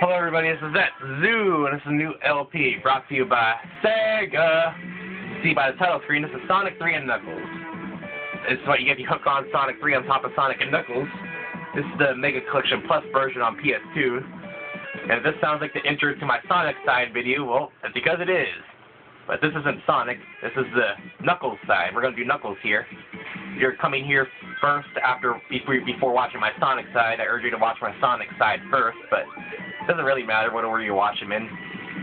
Hello everybody, this is Zoo, and this is a new LP brought to you by Sega. You see by the title screen, this is Sonic 3 and Knuckles. This is what you get if you hook on Sonic 3 on top of Sonic and Knuckles. This is the Mega Collection Plus version on PS2. And if this sounds like the intro to my Sonic side video, well, that's because it is. But this isn't Sonic, this is the Knuckles side. We're going to do Knuckles here. If you're coming here first before watching my Sonic side, I urge you to watch my Sonic side first, but it doesn't really matter what order you watch them in.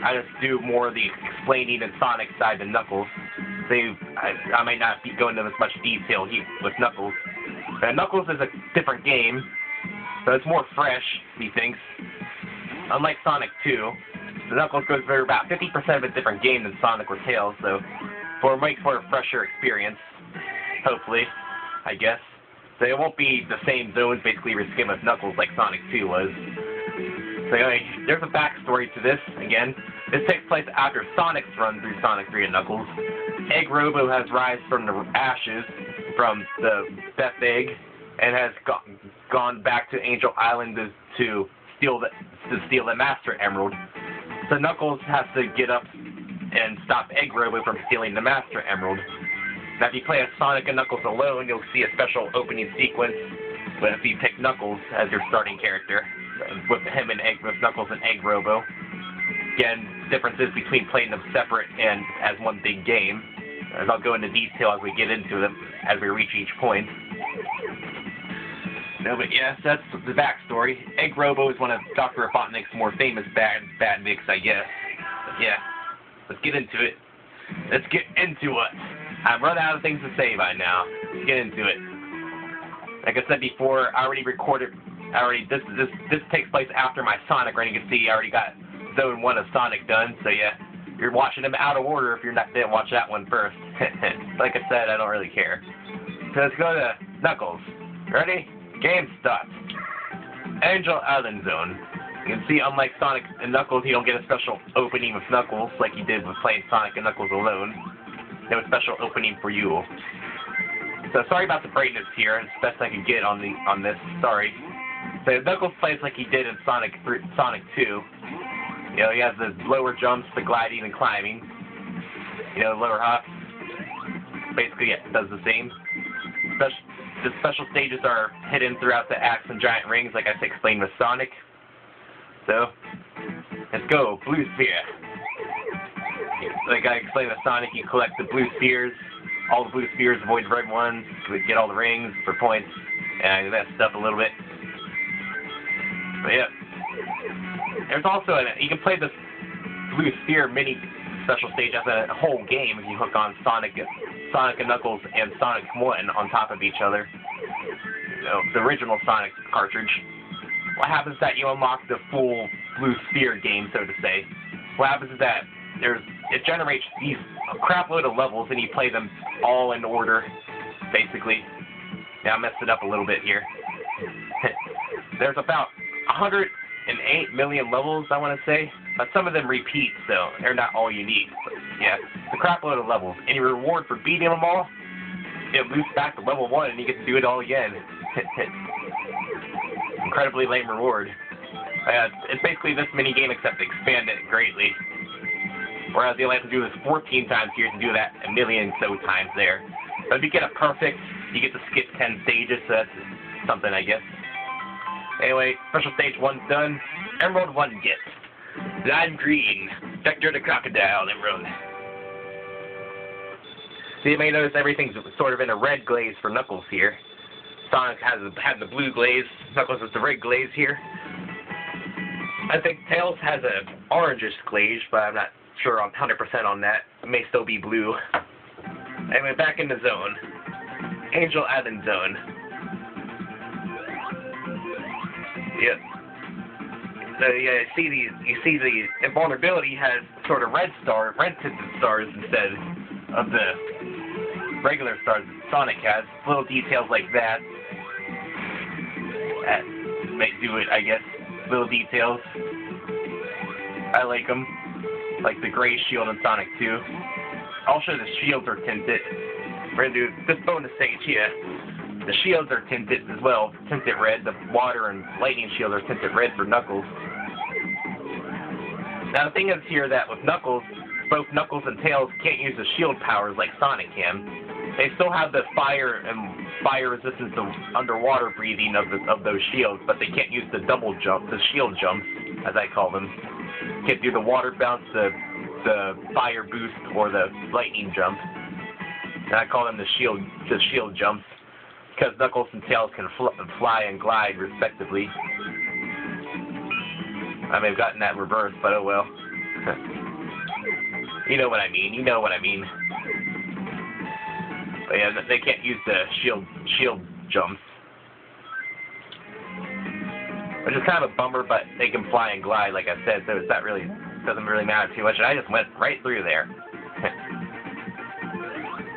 I just do more of the explaining in Sonic side than Knuckles. So I might not be going into as much detail here with Knuckles. But Knuckles is a different game, so it's more fresh, he thinks. Unlike Sonic 2, the Knuckles goes through about 50% of a different game than Sonic or Tails, so makes for a fresher experience, hopefully, I guess. So it won't be the same zones basically you're skimming with Knuckles like Sonic 2 was. So anyway, there's a backstory to this, again. This takes place after Sonic's run through Sonic 3 and Knuckles. Egg Robo has risen from the ashes from the Death Egg and has gone back to Angel Island to steal the Master Emerald. So Knuckles has to get up and stop Egg Robo from stealing the Master Emerald. Now if you play as Sonic and Knuckles alone, you'll see a special opening sequence if you pick Knuckles as your starting character, with Knuckles and Egg Robo. Again, differences between playing them separate and as one big game, as I'll go into detail as we get into them, as we reach each point. No, but yes, that's the backstory. Egg Robo is one of Dr. Robotnik's more famous badniks, I guess. But yeah, let's get into it. Let's get into it. I've run out of things to say by now. Let's get into it. Like I said before, I already recorded. This takes place after my Sonic run. You can see I already got Zone 1 of Sonic done. So yeah, you're watching them out of order if you didn't watch that one first. Like I said, I don't really care. So let's go to Knuckles. Ready? Game starts. Angel Island Zone. You can see, unlike Sonic and Knuckles, you don't get a special opening with Knuckles like you did with playing Sonic and Knuckles alone. They have a special opening for you. So sorry about the brightness here. It's the best I can get on this. Sorry. So Knuckles plays like he did in Sonic 2. You know, he has the lower jumps, the gliding and climbing. You know, lower hops. Basically, yeah, does the same. The special stages are hidden throughout the Axe and Giant Rings, like I explained with Sonic. So, let's go. Blue Sphere. Like I explained with Sonic, you collect the blue spheres, all the blue spheres, avoid the red ones, get all the rings for points, and that stuff a little bit. But yeah. There's also you can play this blue sphere mini special stage as a whole game if you hook on Sonic and Knuckles and Sonic 1 on top of each other. You know, the original Sonic cartridge. What happens is that you unlock the full blue sphere game, so to say. What happens is that it generates these crap load of levels and you play them all in order, basically. Yeah, I messed it up a little bit here. There's about 108 million levels, I want to say, but some of them repeat, so they're not all unique. But yeah, it's a crap load of levels. And your reward for beating them all, it loops back to level 1 and you get to do it all again. Incredibly lame reward. It's basically this mini game except expanded greatly. Whereas you only have to do this 14 times here, you can do that a million so times there. But if you get it perfect, you get to skip 10 stages, so that's something, I guess. Anyway, special stage 1's done. Emerald 1 gets. Lime green. Vector the Crocodile Emerald. So you may notice everything's sort of in a red glaze for Knuckles here. Sonic has the blue glaze. Knuckles has the red glaze here. I think Tails has an orangish glaze, but I'm not sure I'm 100% on that. It may still be blue. Anyway, back in the zone. Angel Island Zone. Yep. So yeah, you see the invulnerability has sort of red tinted stars instead of the regular stars that Sonic has. Little details like that may do it, I guess. Little details. I like them. Like the gray shield in Sonic 2. Also, the shields are tinted. We're going to do this bonus stage here. The shields are tinted as well, tinted red. The water and lightning shield are tinted red for Knuckles. Now the thing is here that with Knuckles, both Knuckles and Tails can't use the shield powers like Sonic can. They still have the fire resistance to underwater breathing of those shields, but they can't use the double jump, the shield jumps, as I call them. Can't do the water bounce, the fire boost, or the lightning jump. And I call them the shield jumps, because Knuckles and Tails can fly and glide respectively. I may have gotten that reversed, but oh well. You know what I mean. You know what I mean. But yeah, they can't use the shield jumps, which is kind of a bummer. But they can fly and glide, like I said, so that really doesn't really matter too much. And I just went right through there.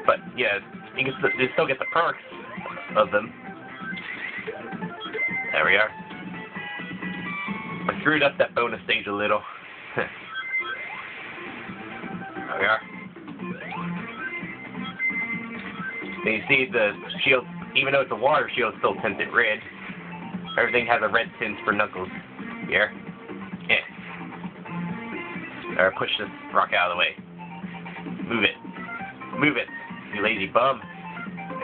But yeah, you still get the perks of them. There we are. I screwed up that bonus stage a little. There we are. And you see the shield, even though it's a water shield, it's still tinted red. Everything has a red tint for Knuckles. Here. Yeah. Or push this rock out of the way. Move it. Move it, you lazy bum.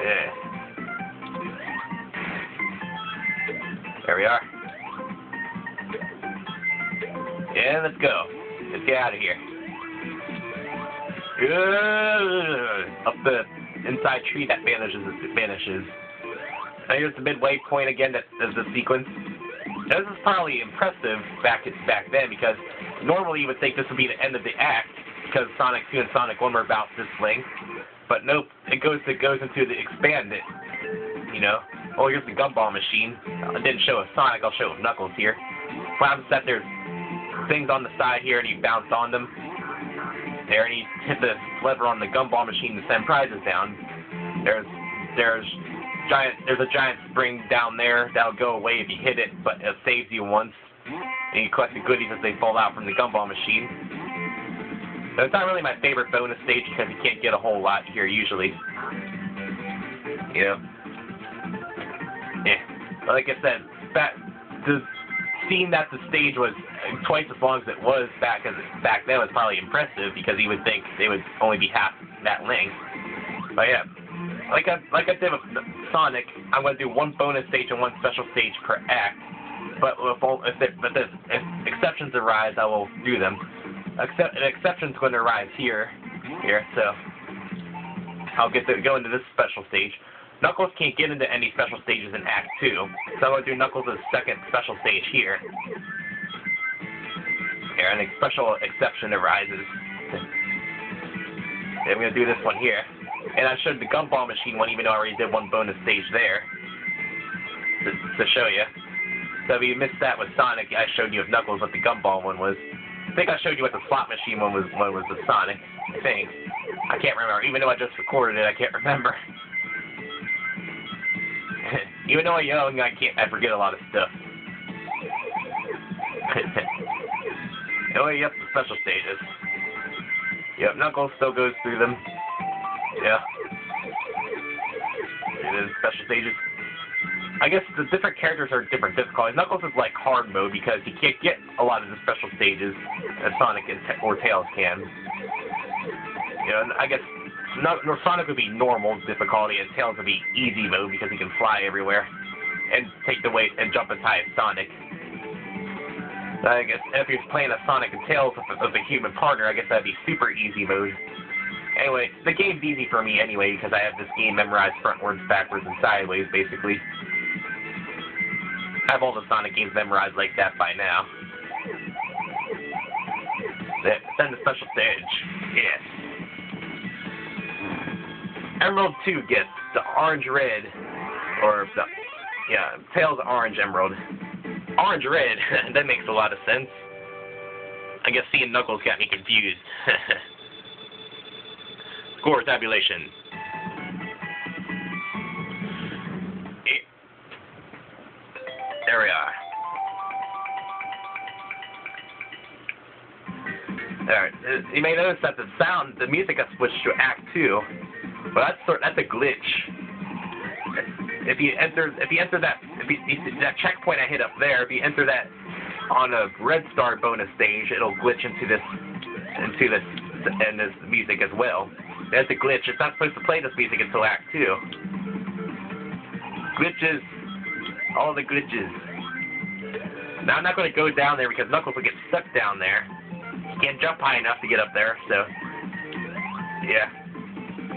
Yeah. There we are. Yeah, let's go. Let's get out of here. Up the inside tree that vanishes. Now here's the midway point again. That is the sequence. Now, this is probably impressive back then, because normally you would think this would be the end of the act, because Sonic 2 and Sonic 1 were about this length. But nope, it goes into the expand it. You know. Oh, here's the Gumball Machine. I didn't show with Sonic. I'll show with Knuckles here. What happens is that there's things on the side here, and you bounce on them. There, and you hit the lever on the Gumball Machine to send prizes down. There's a giant spring down there that'll go away if you hit it, but it saves you once. And you collect the goodies as they fall out from the Gumball Machine. So it's not really my favorite bonus stage because you can't get a whole lot here usually. You know. Yeah. But like I said, seeing that the stage was twice as long as it was back then was probably impressive, because you would think they would only be half that length. But yeah, like I did with Sonic, I'm going to do one bonus stage and one special stage per act. But if exceptions arise, I will do them. An exception's going to arise here, so I'll go into this special stage. Knuckles can't get into any special stages in Act 2, so I'm going to do Knuckles' second special stage here. Here, and a special exception arises. And I'm going to do this one here. And I showed the Gumball Machine one, even though I already did one bonus stage there, to show you. So if you missed that with Sonic, I showed you with Knuckles what the Gumball one was. I think I showed you what the slot machine one was with Sonic, I think. I can't remember. Even though I just recorded it, I can't remember. Even though I'm young, I forget a lot of stuff. Oh, yep, the special stages. Yep, Knuckles still goes through them. Yeah. And then special stages. I guess the different characters are different difficulties. Knuckles is like hard mode because he can't get a lot of the special stages as Sonic or Tails can. You know, and I guess Sonic would be normal difficulty, and Tails would be easy mode because he can fly everywhere and take the weight and jump as high as Sonic. I guess if you're playing a Sonic and Tails with a human partner, I guess that'd be super easy mode. Anyway, the game's easy for me anyway because I have this game memorized frontwards, backwards, and sideways, basically. I have all the Sonic games memorized like that by now. Then the special stage. Yes. Emerald 2 gets the orange-red, or the, yeah, Tails orange emerald. Orange-red, that makes a lot of sense. I guess seeing Knuckles got me confused. Score tabulation. There we are. Alright, you may notice that the music got switched to Act 2, but that's a glitch. If you enter that checkpoint I hit up there, if you enter that on a Red Star bonus stage, it'll glitch into this music as well. That's a glitch. It's not supposed to play this music until Act 2. Glitches. All the glitches. Now, I'm not going to go down there because Knuckles will get stuck down there. He can't jump high enough to get up there, so... yeah.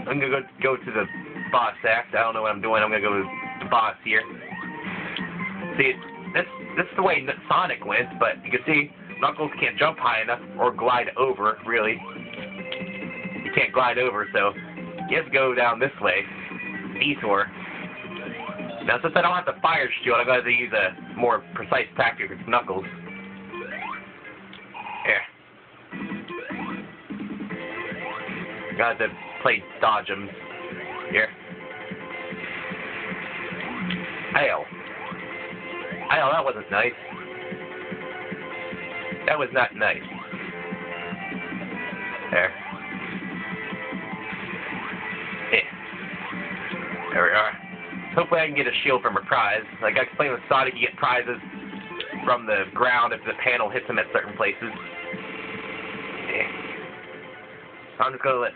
I'm going to go to the boss act. I don't know what I'm doing. I'm going to go to the boss here. See, this is the way Sonic went, but you can see Knuckles can't jump high enough or glide over, really. He can't glide over, so he has to go down this way. Detour. Now, since I don't have the fire shield, I'm going to use a more precise tactic with Knuckles. Here. I'm going to have to play dodge him. Here. Ow. Ow, that wasn't nice. That was not nice. There. There we are. Hopefully I can get a shield from a prize. Like I explained with Sonic, you get prizes from the ground if the panel hits him at certain places. I'm just gonna let...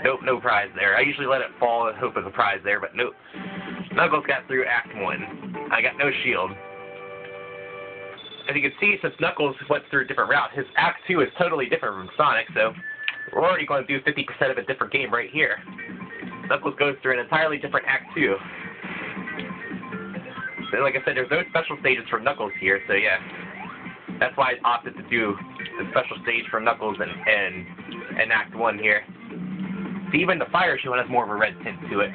nope, no prize there. I usually let it fall and hope there's a prize there, but nope. Knuckles got through Act 1. I got no shield. As you can see, since Knuckles went through a different route, his Act 2 is totally different from Sonic, so we're already going to do 50% of a different game right here. Knuckles goes through an entirely different Act 2. So like I said, there's no special stages for Knuckles here, so yeah. That's why I opted to do the special stage for Knuckles in Act 1 here. See, even the fire shield has more of a red tint to it.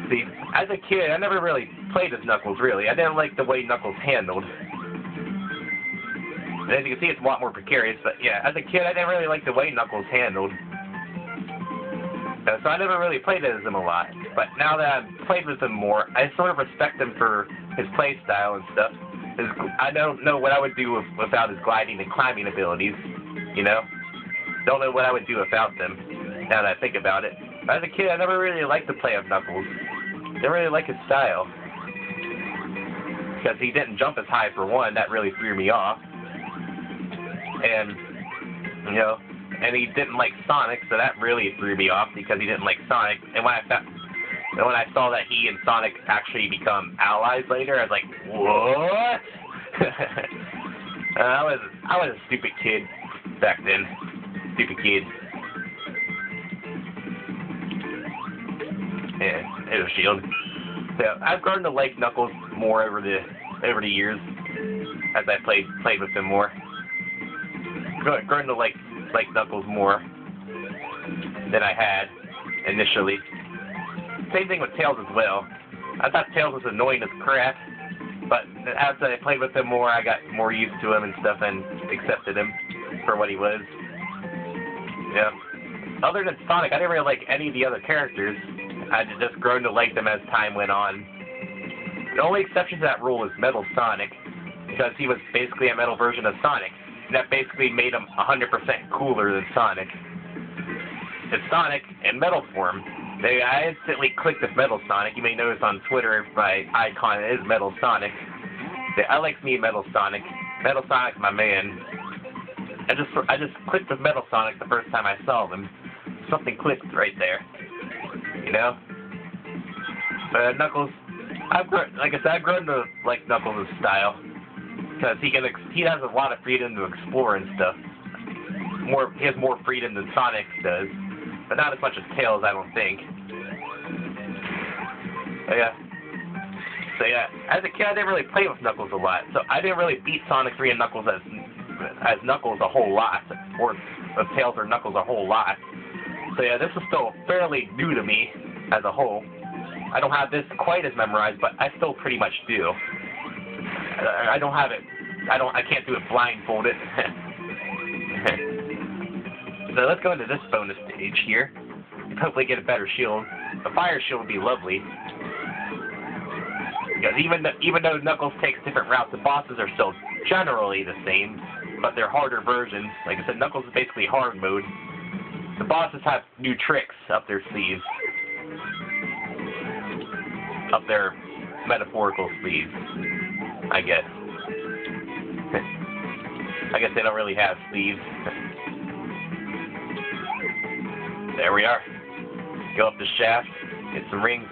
See, as a kid, I never really played as Knuckles, really. I didn't like the way Knuckles handled. And as you can see, it's a lot more precarious, but yeah, as a kid, I didn't really like the way Knuckles handled. So I never really played as him a lot. But now that I've played with him more, I sort of respect him for his play style and stuff. I don't know what I would do without his gliding and climbing abilities, you know? Don't know what I would do without them, now that I think about it. But as a kid, I never really liked the play of Knuckles. Didn't really like his style. Because he didn't jump as high for one, that really threw me off. And, you know, and he didn't like Sonic, so that really threw me off because he didn't like Sonic. And when I saw that he and Sonic actually become allies later, I was like, what? I was a stupid kid back then. Stupid kid. Yeah, there's a shield. So I've grown to like Knuckles more over the years as I played with him more. Grown to like Knuckles more than I had initially. Same thing with Tails as well. I thought Tails was annoying as crap, but as I played with him more, I got more used to him and stuff and accepted him for what he was. Yeah. Other than Sonic, I didn't really like any of the other characters. I just grown to like them as time went on. The only exception to that rule is Metal Sonic, because he was basically a metal version of Sonic. And that basically made him 100% cooler than Sonic. It's Sonic in metal form. I instantly clicked with Metal Sonic. You may notice on Twitter my icon is Metal Sonic. I like me Metal Sonic. Metal Sonic's my man. I just clicked with Metal Sonic the first time I saw them. Something clicked right there. You know? But Knuckles, like I said, I've grown to like Knuckles' style. Because he has a lot of freedom to explore and stuff. He has more freedom than Sonic does. But not as much as Tails, I don't think. So yeah, as a kid, I didn't really play with Knuckles a lot. So I didn't really beat Sonic 3 and Knuckles as Knuckles a whole lot. Or of Tails or Knuckles a whole lot. So yeah, this is still fairly new to me as a whole. I don't have this quite as memorized, but I still pretty much do. I don't have it. I can't do it blindfolded. So let's go into this bonus stage here. And hopefully get a better shield. A fire shield would be lovely. Because even though Knuckles takes different routes, the bosses are still generally the same, but they're harder versions. Like I said, Knuckles is basically hard mode. The bosses have new tricks up their sleeves. Up their metaphorical sleeves, I guess. I guess they don't really have sleeves. There we are. Go up the shaft, get some rings.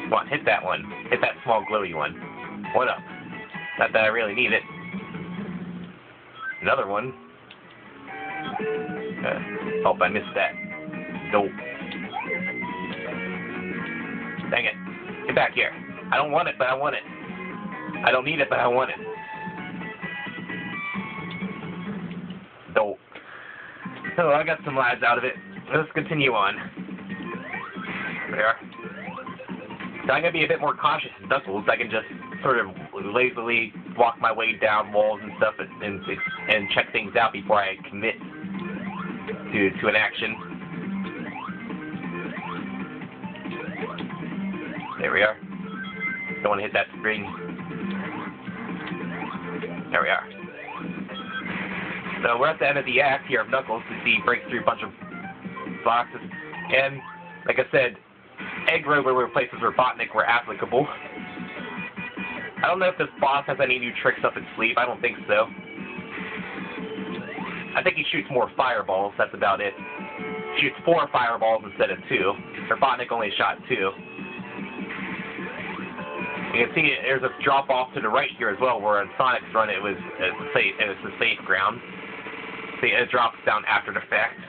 Come on, hit that one. Hit that small glowy one. What up? Not that I really need it. Another one. Hope I missed that. Nope. Dang it. Get back here. I don't want it, but I want it. I don't need it, but I want it. Dope. So I got some lives out of it. Let's continue on. There. So I'm going to be a bit more cautious with Knuckles. I can just sort of lazily walk my way down walls and stuff and check things out before I commit to an action. There we are. Don't want to hit that spring. There we are. So we're at the end of the act here of Knuckles. We see he breaks through a bunch of boxes. And, like I said, Egg Rover were places where Botnik were applicable. I don't know if this boss has any new tricks up his sleeve. I don't think so. I think he shoots more fireballs. That's about it. He shoots 4 fireballs instead of 2. Or Botnik only shot 2. You can see there's a drop off to the right here as well, where on Sonic's run it was the safe ground. See, it drops down after the fact.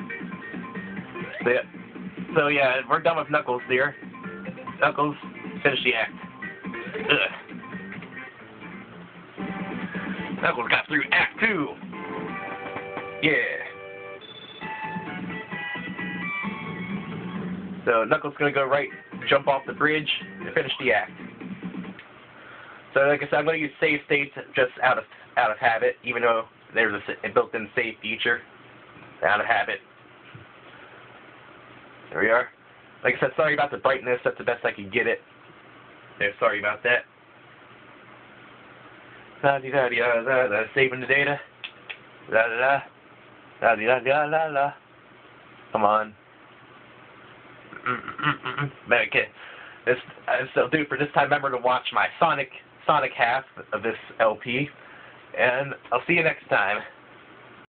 So yeah, we're done with Knuckles here. Knuckles, finish the act. Ugh. Knuckles got through Act 2. Yeah. So Knuckles gonna go right, jump off the bridge, and finish the act. So like I said, I'm gonna use save states just out of habit, even though there's a built-in save feature. Out of habit. There we are. Like I said, sorry about the brightness. That's the best I could get it. Yeah, sorry about that. Saving the data. La la la. La la la la la. Come on. Okay. So, dude, for this time, remember to watch my Sonic half of this LP, and I'll see you next time.